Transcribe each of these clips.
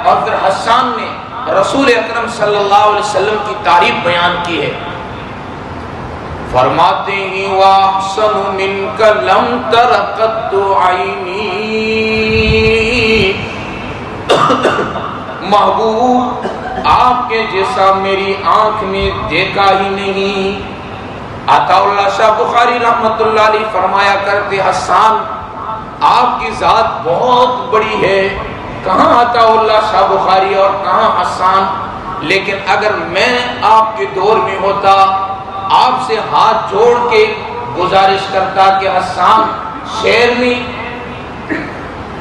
اور پھر حسان نے رسول اکرم صلی اللہ علیہ وسلم کی تعریف بیان کی ہے، فرماتے ہیں وَأَحْسَنُ مِنْكَ لَمْ تَرَ قَطُّ عَيْنِي، محبوب آپ کے جیسا میری آنکھ نے دیکھا ہی نہیں۔ عطا اللہ شاہ بخاری رحمت اللہ علیہ فرمایا کرتے حسان آپ کی ذات بہت بڑی ہے، کہاں عطا اللہ شاہ بخاری اور کہاں حسان، لیکن اگر میں آپ کے دور میں ہوتا آپ سے ہاتھ جوڑ کے گزارش کرتا کہ حسان شعر میں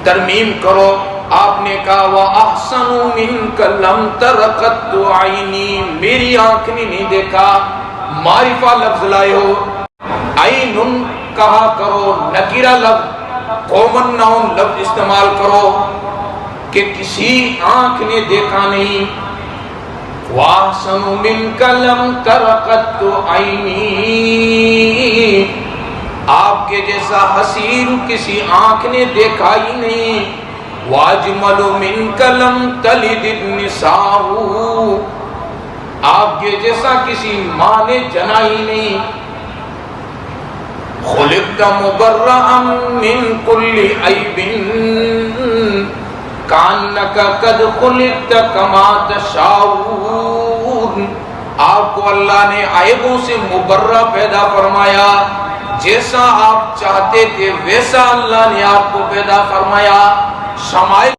ترمیم کرو، آپ نے کہا وَأَحْسَنُ مِنْكَ لَمْ تَرَ قَطُّ عَيْنِي، میری آنکھ نے نہیں دیکھا، معرفہ لفظ لائے ہو، عین کہا کرو، نکیرہ لفظ کامن ناؤن لفظ استعمال کرو کہ کسی آنکھ نے دیکھا نہیں۔ وَأَحْسَنُ مِنْكَ لَمْ تَرَ قَطُّ عَيْنِي، آپ کے جیسا حسین کسی آنکھ نے دیکھا ہی نہیں۔ وَأَجْمَلُ مِنْكَ لَمْ تَلِدِ النِّسَاءُ، آپ کے جیسا کسی ماں نے جنا ہی نہیں۔ خُلِقْتَ مُبَرَّأً مِّن كُلِّ عَيْبٍ كَأَنَّكَ قَدْ خُلِقْتَ كَمَا تَشَاءُ، آپ کو اللہ نے عیبوں سے مبرہ پیدا فرمایا، جیسا آپ چاہتے تھے ویسا اللہ نے آپ کو پیدا فرمایا۔ شمائل